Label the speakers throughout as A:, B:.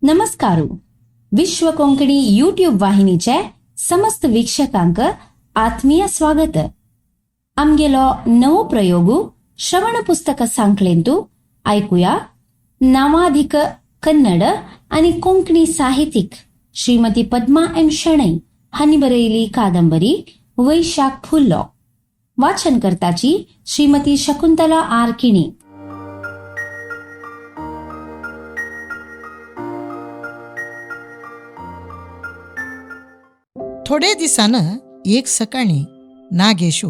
A: नमस्कारू. विश्व कोंकणी यूट्यूब वाहिनीचे समस्त वीक्षकांक आत्मीय स्वागत. आमगेलो नवो प्रयोगू श्रवण पुस्तक सांकलेंतू ऐकूया. नामाधिक कन्नड आणि कोंकणी साहित्यिक श्रीमती पद्मा एम शणै हांनी बरयली कादंबरी वैशाख फुल्लो. वाचन करताची श्रीमती शकुंतला आर किणी.
B: थोडे दिसानं एक सकाळी नागेशू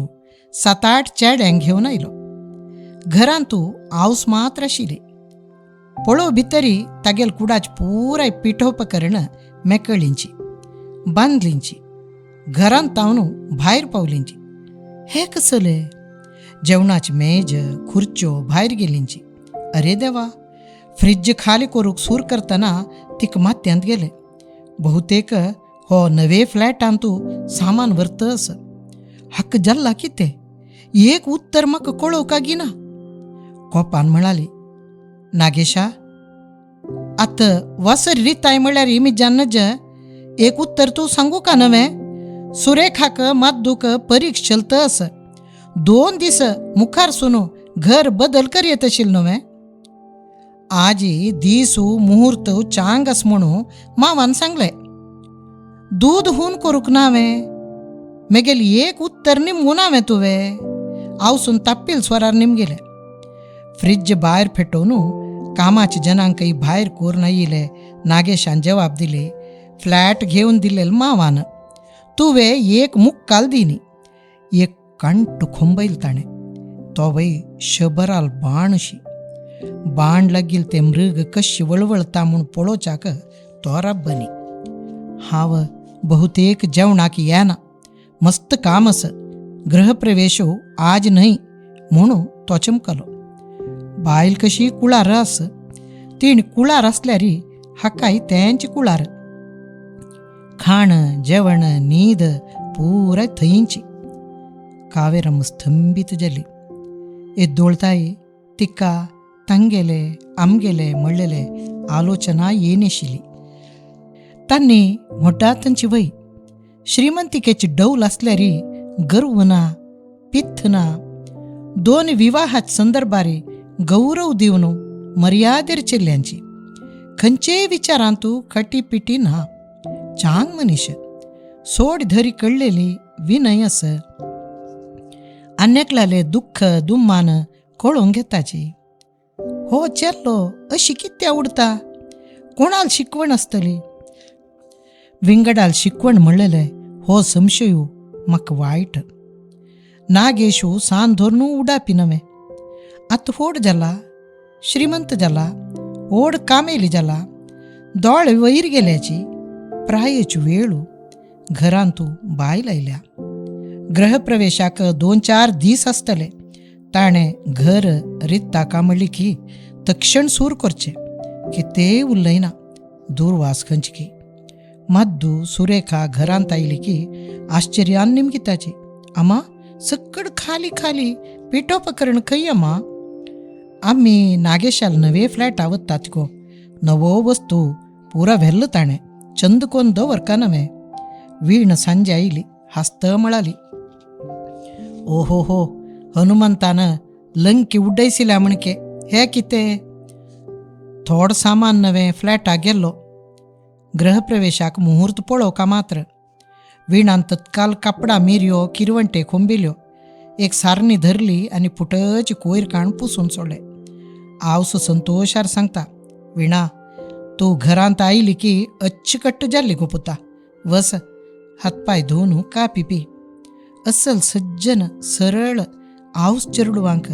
B: 7-8 चेड्यांक घेवन आयलो. घरांतू हावस मात्र आशिल्ली. पळोव भितरी तागेल कुडाची पुराय पिठोपकरण मेकळींची, बांदलींची, घरांत तावनू भायर पावलींची. हे कसले जेवणाची मेज खुर्च्यो भायर गेलींची. अरे देवा, फ्रिज खाली करूक सूर करतना तिक मात्यांत गेले. बहुतेक हो नवे फ्लॅटांतू सामान व्हरतस. हक्क जल्ला कितें एक उत्तर म्हाका कळोवका गिना. कोपान म्हणाली, नागेशा, आत वासर रिताय म्हळ्यार इमिजान नज एक उत्तर तूं सांगू का नवे? सुरेखाक माद्दूक परीक्ष चलतस. 2 दीस मुखार सुनू घर बदल कर येत आशिल्ल नवे. आजी दिसू मुहूर्त चांग आस म्हणू मावान सांगले. दूध हून करूक नावे मेगेल एक उत्तर निमगू नावे तुवे. आवसून ताप्पील स्वरार निमगेले. फ्रिज भायर फेटोवनू कामाचे जनांकय भायर कोर येयले. नागेशान जवाब दिले, फ्लॅट घेवन दिलेल मावान. तुवे एक मुक्काल दिनी. एक कंट खोंबैल ताणे. तो वै शबराल बाणशी. बाण लागील ते मृग कशी वळवळता म्हूण पळोवच्याक तो राब्बनी. हांव बहुतेक जेवणाक येना. मस्त काम आस. गृहप्रवेशो आज न्हय म्हणू तो चमकलो. बायल कशी कुळार आस. तीण कुळार आसल्यारी हाकाय तेंची कुळार. खाण जेवण न्हीद पुराय थंयची. कावेरम स्तंभीत जाली. एद्दोळताय तिका तांगेले आमगेले म्हणलेले आलोचना येनाशिल्ली. तांणी मोठा तांची वय श्रीमंतिकेची डौल आसल्यारी गर्व ना, पित्त ना. 2 विवाहाच संदर्भारी गौरव दिवन मर्यादेर चेल्ल्यांची. खंयचेय विचारांतू खटीपिटी ना. चांग मनीस. सोड धरी कळलेली विनय आस. अन्यकलाले दुःख दुम्मान कळोवंक घेताची. हो चेल्लो अशी कित्या उडता? कोणाल शिकवण आसतली? विंगडाल शिकवण म्हणलेले हो संशयू म्हाका वायट. नागेशू सान धोरणू उडापी नवे. आतां व्हड जाला, श्रीमंत जाला, व्हड कामेली जाला, दोळ वयर गेल्याची. प्रायेची वेळू घरांतू बायल आयल्या. गृहप्रवेशाक 2-4 दीस आसतले. ताणें घर रित्ताका म्हणली की तक्षण सूर करचे. कितेंय उरलयना. दुर्वास खंयची. मद्दू सुरेखा घरांत आयली की आश्चर्यान निमगिताची. अम्मा, सक्कड खाली खाली पिठोपकरण खंय अम्मा? आम्ही नागेशाल नवे फ्लॅट आवत्तात गो. नवो वस्तू पुरा व्हेल्ल ताणें. चंद कोन दवर का नवे. वीण सांजे आयली. हास्त म्हळाली, ओहो हो, हनुमंतान लंकी उड्डयसिल्या म्हणके. हे कितें? थोड सामान नवे फ्लॅटाक गेल्लो. गृहप्रवेशाक मुहूर्त पळोवका मात्र. विणान तत्काल कापडां मिरयो किरवंटे खोंबिल्यो. एक सारणी धरली आनी फुटची कोयर काण पुसून सोडले. आवसो संतोशार सांगता, विणा, तूं घरांत आयली की अच्चकट्ट जाल्ली गो पुता. वस, हातपाय धुवन का पिपी. अस्सल सज्जन सरळ आवस चेडवांक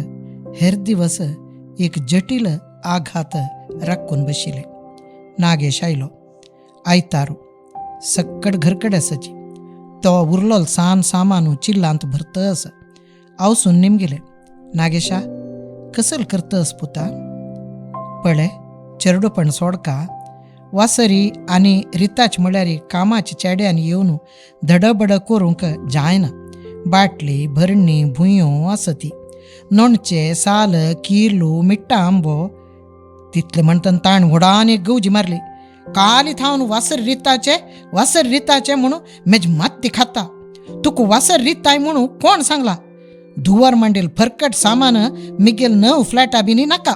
B: हेर दिवस एक जटील आघात राखून बशिले. नागेश आयलो. आयतारू सक्कड घरकड आसाची. तो उरलोल सान सामानू चिल्लांत भरतस. आवसून निमगेले. नागेशा, कसल करतस पुता? पळे, चेडूपण सोडका. वासरी आनी रिताच म्हळ्यारी कामाच्या चेड्यांनी येवन धडबड करूंक जायना. बाटली भरणी भुंयो आसती. लोणचें साल किर्लू मिट्टा आंबो तितले म्हणटन ताण व्हडान एक गवजी मारली. काली थावन वासर रिताचे म्हणून मेज माती खाता तुक वासर रिताय म्हणून कोण सांगला धुवर मांडेल फरकट सामान मिगेल 9 फ्लॅटा बिनी नाका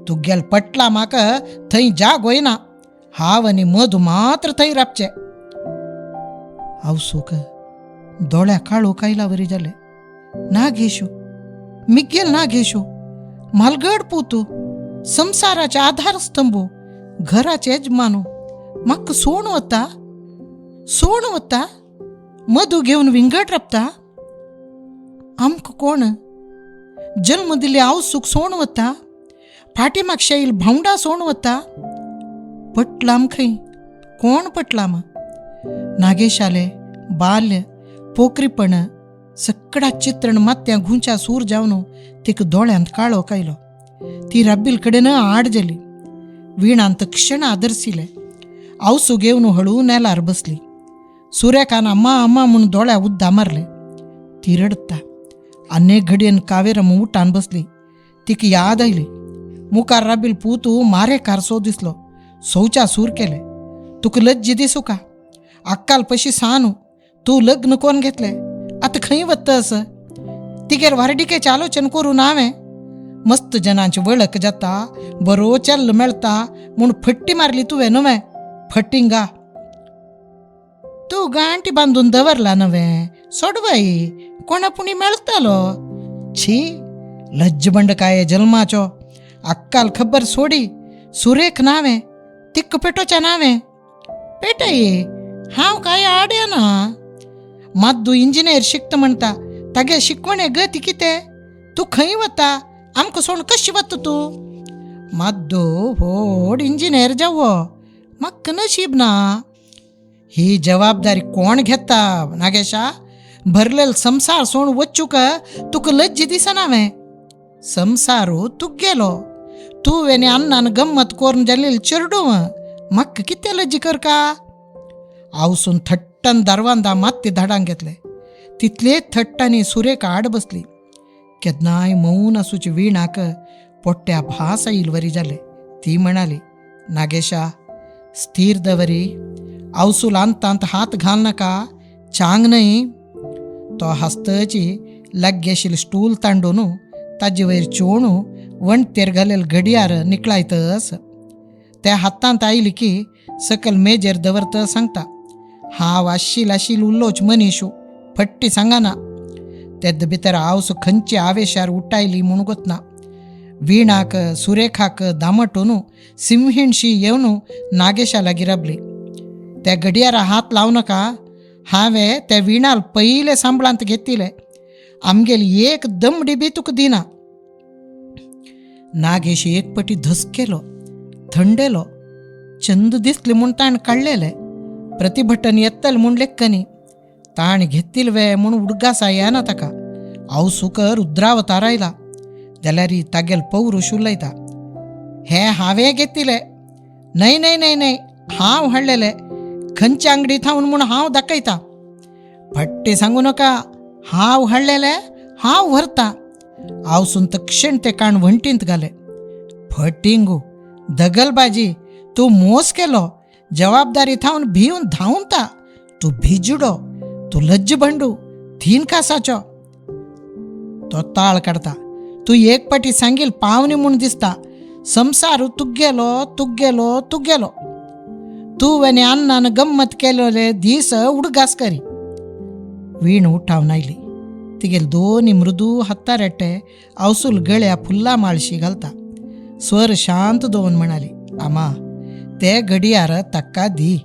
B: तू गेल पटला माका थंय जाग होईना हाव आणि मधू मात्र थंय रापचे आवसूक दोळ्या काळू कायलावरी जाले नागेशू मिगेल नागेशू मालगड पोतू संसाराचे आधारस्तंभू घराचे यजमानू मक्क सोण वता मधू घेऊन विंगड रपता आमक कोण जन्म दिले आवसूक सोण वता फाटीमागशा येईल भावंडा सोण वता पटलाम खंय कोण पटलाम नागेशाले बाल्य पोकरीपण सगळा चित्रण मात्या घुंच्या सूर जावन तिक दोळ्यांत काळो कायलो ती राब्बील कडेन आड गेली विणांत क्षण आदरसिले आवसू घेवन हळू नेलार बसली सुरेखान अम्मा म्हूण दोळ्या उद्दा मारले ती रडता अनेक घडयेन कावेरम उठान बसली तिक याद आयली मुखार राबील पूतू मारे कारसो दिसलो सौच्या सूर केले तुक लज्जी दिसू का अक्काल पशी सांनू तू लग्न कोण घेतले आता खंय वत्त असं तिगेर वारडिकेचे आलोचन करून हांवें मस्त जनांची वळख जाता बरो चल्ल मेळता म्हूण फट्टी मारली तुवें नवे फट्टिंगा तू गांठी बांदून दवरला नवे सोडवाई कोणापुणी मेळतालो छी लज्जबंड काय जल्माचो अक्काल खबर सोडी सुरेख नावे तिक्क पेटोच्या नावे पेटई हांव काय आड्या ना माद्दू इंजिनियर शिकता म्हणटा तागे शिकवणे गती किते तू खंय वता आमकां सोड कशी वता तू माद्दू व्हड इंजिनियर जावो म्हाका नशीब ना ही जबाबदारी कोण घेता नागेशा भरलेल संसार सोड वच्चूक तुका लज्जी दिसनावे संसारू तुक गेलो तू वेने अन्नान गम्मत करून जालेल चेरडू म्हाका कितें लज्जी कर का आवसून थट्टन दारवांदा मात्ते धाडांक घेतले तितले थट्टांनी सुरेख आड बसली केदनाय मौन आसूची विणाक पोट्ट्या भास येईल वरी जाले ती म्हणाली नागेशा स्थिर दवरी आवसूल अंतांत हात घाल नाका चांग न्हय तो हस्तची लाग्गेशील स्टूल तांडून ताजे वयर चोवणू वणतेर घालेल घडयार निकळायतस त्या हातांत आयली की सकल मेजेर दवरत सांगता हांव आशिल उल्लोच मनीशू फट्टी सांगाना तेद भितर आवस खंयची आवेशार उठायली म्हूण गोतना विणाक सुरेखाक दामटून सिंहीणशी येवन नागेशा लागीं राबली त्या घडयारा हात लावू नका हांवें त्या विणाल पयले सांबळांत घेतिले आमगेल एक दमडी बी तुका दिना नागेश एक पटी धसकेलो थंडेलो चंद दिसले म्हूण ताण काडलेले प्रतिभटन येतल म्हूण लेक्कनी ताण घेतील वे म्हूण उडगासा येना ताका आवसूकर रुद्रावतार आयला जाल्यार तागेल पौरुश उलयता हे हांवें घेतिले न्हय न्हय न्हय न्हय हांव हाडलेले खंयच्या अंगडीत हांव म्हूण हांव दाखयता फट्टे सांगू नका हांव हाडलेले हांव व्हरता आवसून तक्षण ते काण वंटींत घाले फटिंगू दगलबाजी तू मोस केलो जबाबदारी थावन भिवन धांवता तू भिजुडो तू लज्ज भंडू थीन कासाचो तो ताळ काडता तू एक पाटी सांगील पावनी म्हूण दिसता संसारू तुगेलो तू वेने अन्नान गम्मत केलेले दीस उडगास करी वीण उठावन आयली तिगेल दोन्ही मृदू हत्तारेट्टे आवसूल गळ्या फुल्ला माळशी घालता स्वर शांत दोन म्हणाली आमा ते घडयार ताका दी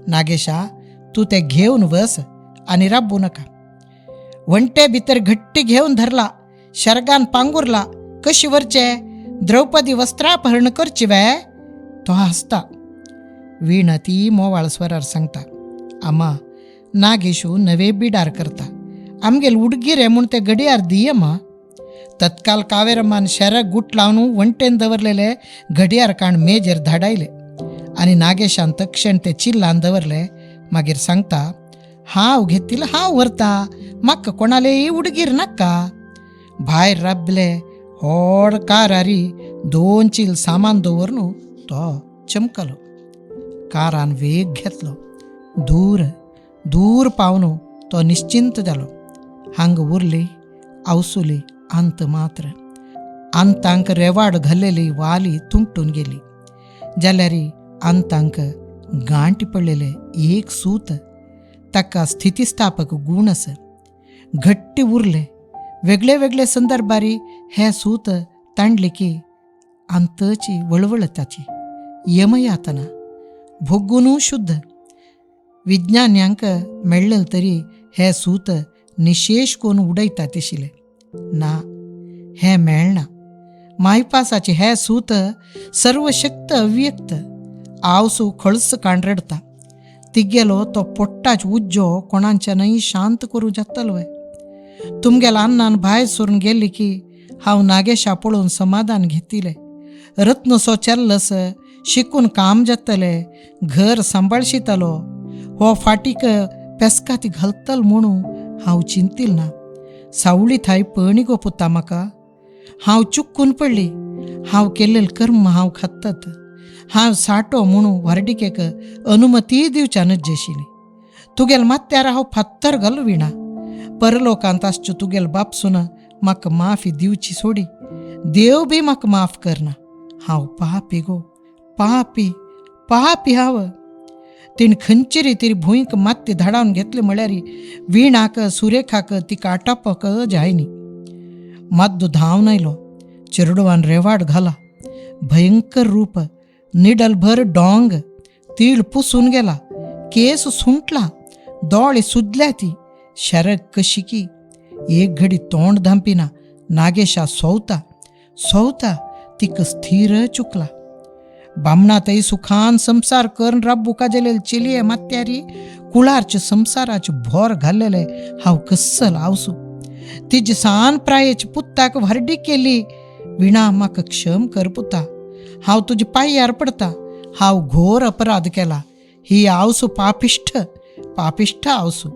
B: नागेशा तू ते घेवन बस आनी राबू नका वंटे भितर घट्टी घेवन धरला शर्गान पांगुरला कशी वरचे द्रौपदी वस्त्रापहरण करची वे तो हसता वीण ती मोवाळ स्वरार सांगता आमा नागेशू नवे बिडार करता आमगेल उडगिरे म्हूण ते घडयार दियमा तत्काल कावेरमान शरक गुट लावन वंटेन दवरलेले घडयार काण मेजेर धाडायले आनी नागेशान तक्षण ते चिल्लान दवरले मागीर सांगता हांव घेतिल हांव व्हरता म्हाका कोणालेय उडगीर नाका भायर राबले व्हड कारारी 2 चील सामान दवरून तो चमकलो कारान वेग घेतलो. दूर दूर पावनो तो निश्चिंत जालो. हांग उरली आवसुली अंत मात्र. अंतांक रेवाड घाल्लेली वाली तुंकटून गेली. जाल्यारी अंतांक गांठ पडलेले एक सूत, ताका स्थितिस्थापक गूण आसा, घट्टी उरले. वेगळे वेगळे संदर्भारी हे सूत ताणले की अंतची वळवळताची यमयातना भोगून शुद्ध. विज्ञान्यांक मेळ्ळें तरी हे सूत निशेश कोण उडयता दिशिले. ना, हे मेळना. मायपासाचे हे सूत सर्वशक्त अव्यक्त आवसू खळस कांडरडता. तिगेलो तो पोट्टाच उज्जो कोणाच्यानय शांत करूं जातलोय. तुमगेला अन्नान भायर सरून गेली की हांव नागेशा पळोवन समाधान घेतिले. रत्नसो चल्लस, शिकून काम जातले, घर सांबाळशितलो. हो फाटीक पेस्काती घालतल म्हणून हांव चिंतील ना. सावळी थाय पळणी गो पुता म्हाका. हांव चुकून पडली. हांव केल्लें कर्म हांव खातात. हांव साठो म्हणून वारडिकेक अनुमती दिवच्या नजेशिली. तुगेल मात्यार हांव फात्तर घालू विणा. परलोकांत आसच्यो तुगेल बापसून म्हाका माफी दिवची सोडी. देव बी म्हाका माफ करना. हांव पापी गो, पापी पापी हांव. तिणें खंयचेरी तरी भुंयक मात्ते धाडावन घेतले म्हळ्यार विणाक सुरेखाक तिका आटापक जायनी. माद्दू धांवन आयलो. चेडवान रेवाड घाला. भयंकर रूप, निडलभर डोंग, तीळ पुसून गेला, केस सुंटला, दोळे सुजल्या ती, शरक कशिकी. एक घडी तोंड धांपिना. नागेशा सोवता सोवता तिक स्थिर चुकला. बामणातय सुखान संसार करून राब्बू काजेलेल चेलिये मात्यारी कुळारचे संसाराचे भोर घाल्लेले हांव कस्सल आवसू. तिज सान प्रायेच्या पुत्ताक व्हरडी केली. विणा म्हाका क्षम कर पुता. हांव तुजे पांयार पडता. हांव घोर अपराध केला. ही आवसू पापिश्ठ पापिश्ठ आवसू.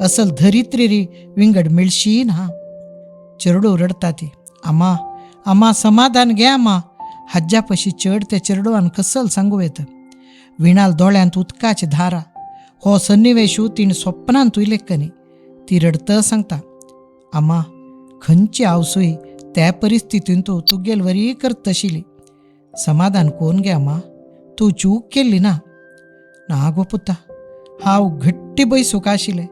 B: असल धरित्रेरी विंगड मिळशी ना. चेडू रडता ती. आमा आमा समाधान घे आमा. हज्जापशी चड ते चेडवान कसल सांगू येत. विणाल दोळ्यांत उदकाची धारा. हो सन्निवेशू तिणें स्वप्नांत उलयकनी. ती रडत सांगता, आमा खंयची आवसूय त्या परिस्थितीन तूं तुगेल वरी करत आशिल्ली. समाधान कोण गे आमा. तूं चूक केल्ली ना. ना गो पुता. हांव घट्टी बैसूक आशिल्लें.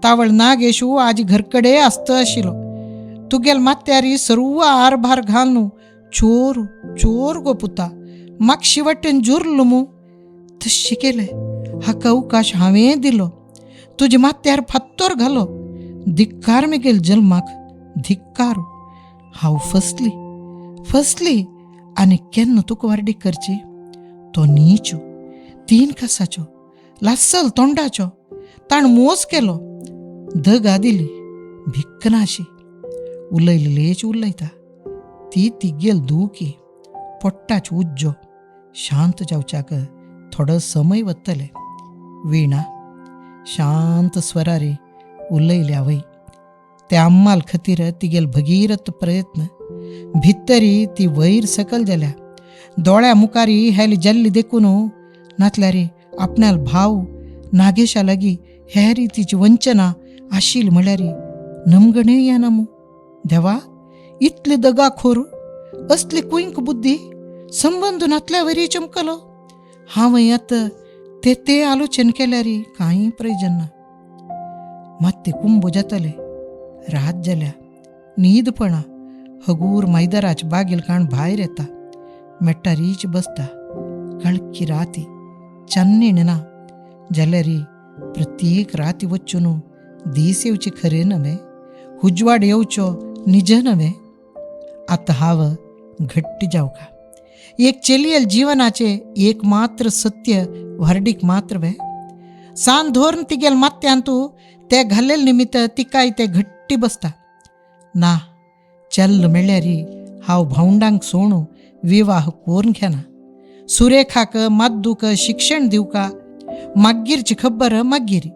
B: तावळ नागेशू आजी घरकडे आस्त आशिल्लो. तुगेल मात्यारी सर्व आरभार घालून चोर चोर गो पुता. म्हाका शिवटेन जुरलो मू. तशें केलें. हाका अवकाश हांवें दिलो. तुजे मात्यार फात्तोर घालो. धिक्कार मेगेल जल्माक धिक्कारू. हांव फसली फसली. आनी केन्ना तुका वारडी करची. तो नीचो, 3 कासाचो, लासल तोंडाचो. ताण मोस केलो. दगा दिली. भिक्कनाशी. उलयलेच उलयता. ती तिगेल दुखी. पोट्टाच उज्जो. शांत जावच्याक थोडो समय वतले. विणा शांत स्वरारी उलयल्या वय. ते अम्माल खातीर तिगेल भगीरथ प्रयत्न. भितरी ती वयर सकल जाल्या. दोळ्या मुखारी हेली जल्ली देखून नातल्यारी आपणाल भाव नागेशा लागीं हे रितीची वंचना आशिल्ली म्हळ्यारी नमगणे येना मू. देवा इतले दगाखोर, असली कुंक बुद्धी, संबंध नातल्या वरी चमकलो. हांव आतां ते आलोचन केल्यारी कांय प्रयोजन ना. मात्ते कुंभ जातले. रात जाल्या. न्हीदपणा. हगूर मैदाराच्या बागेल काण भायर येता. मेट्टारीच बसता. कळकी राती. चन्नीण ना जाल्यारी प्रत्येक राती वच्चून दीस येवची खरें नव्हे. उजवाड येवचो निज नव्हे. आतां हांव घट्ट जावका. एक चेलियल जीवनाचे एकमात्र सत्य व्हरडीक मात्र वे. सान धोरण तिगेल मात्यान तूं ते घाल्लेल निमित्त तिकाय ते घट्टी बसता. ना, चल्ल मेळ्यारी हांव भावंडांक सोडून विवाह कोरून घेना. सुरेखाक माद्दूक शिक्षण दिवका मागीरची खबर मागीरी.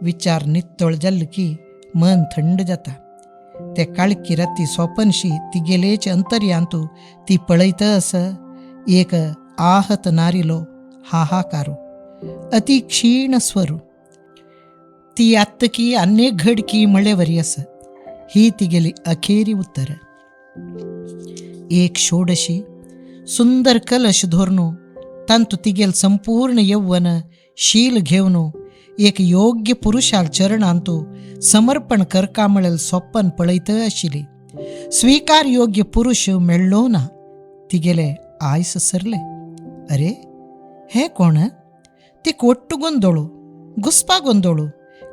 B: विचार नित्तळ जाल्ल की मन थंड जाता. ते काळकी राती सोपनशी तिगेलेच अंतर्यांतू ती पळयतस. एक आहत नारिलो हाहाकारू, अति क्षीण स्वरू. ती आत्तकी अनेक घडकी मळेवरी अस, ही तिगेली अखेरी उत्तर. एक षोडशी सुंदर कलश धोरणो, तंतु तिगेल संपूर्ण यौवन शील घेवनो, एक योग्य पुरुषाल चरणांतो समर्पण करका मिळेल सोप्पन पळयत आशिली. स्वीकार योग्य पुरुष मेळ्ळो ना, तिगेले आयस सरले. अरे हे कोण? ती कोट्टू गोंदोळू, घुस्पा गोंदोळू,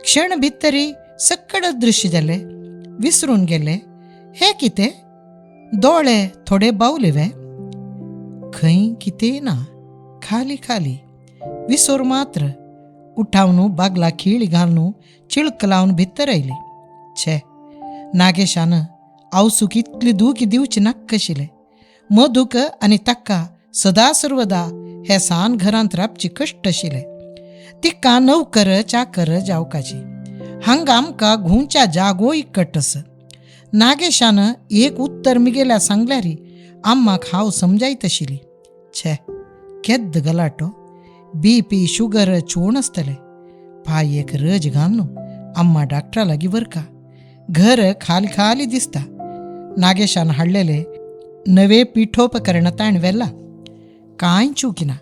B: क्षण भितरी सक्कड दृश्य जाले, विसरून गेले. हे किते? दोळे थोडे बावलिवे, खंय किते ना, खाली खाली. विसोर मात्र उठावनू बागला खीळ घालनू चिळक लावन भितर आयली. छे, नागेशान आवसूक इतली दूख दिवची नाक आशिल्ले. मधुक आनी ताका सदा सर्वदा हे सान घरांत रावची कश्ट आशिल्ले. तिका नवकर चाकर जावकाची, हांगा आमकां घुंवच्या जागो इकट्टस. नागेशान एक उत्तर मिगेल्या सांगल्यारी आम्माक हांव समजायत आशिल्ली. छे, केद्द गलाटो, BP शुगर चोण आसतले. पाय एक रज घालनू आम्मा डॉक्टरा लागीं वरका. घर खाली खाली दिसता. नागेशान हाडलेले नवे पिठोपकरण ताण व्हेला. कांय चुकिना.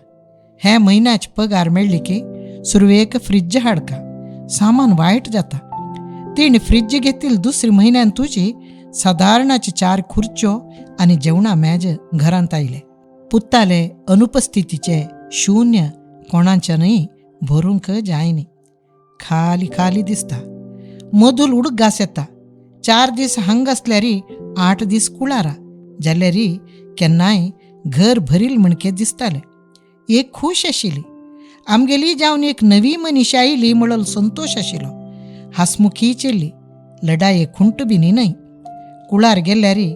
B: हे म्हयन्याचे पगार मेळ्ळी की सुरवेक फ्रिज हाडका, सामान वायट जाता. तिणे फ्रिज घेतील दुसरी म्हयन्यान तुजी सादारणाची 4 खुर्च्यो आनी जेवणा मेज घरांत आयले. पुत्ताले अनुपस्थितीचे शून्य कोणाच्यानय भरूंक जायनी. खाली खाली दिसता. मधुल उडक घास येता. 4 दीस हांग आसल्यारी 8 दीस कुळारा जाल्यारी केन्नाय घर भरील म्हणके दिसताले. एक खूश आशिल्ली. आमगेली जावन एक नवी मनीस आयली म्हणून संतोष आशिल्लो. हासमुखी चेल्ली, लढाये खुंट बिनी न्हय. कुळार गेल्यारी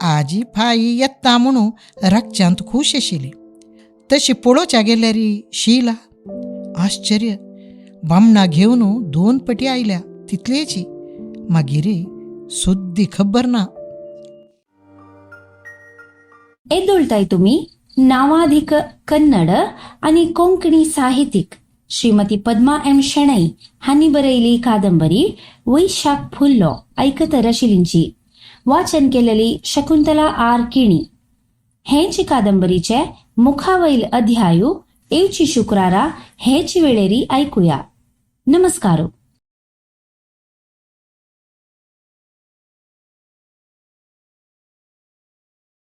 B: आजी फाई येता म्हणू रातच्यांत खूश आशिल्ली. तशी पळोवच्या गेल्यारी शीला. आश्चर्य, बामणा घेवन 2 पटी आयल्या तितलेची. मागीर सुद्दी खबर ना.
A: एदोळताय तुम्ही नावाधिक कन्नड आणि कोंकणी साहित्यिक श्रीमती पद्मा M. शेणै हांनी बरयली कादंबरी वैशाख फुल्लो ऐकत रशिलींची. वाचन केलेली शकुंतला R. किणी. हेंची कादंबरीचे मुखावैल अध्यायू येवची शुक्रारा हेच वेळेरी ऐकूया. नमस्कारो.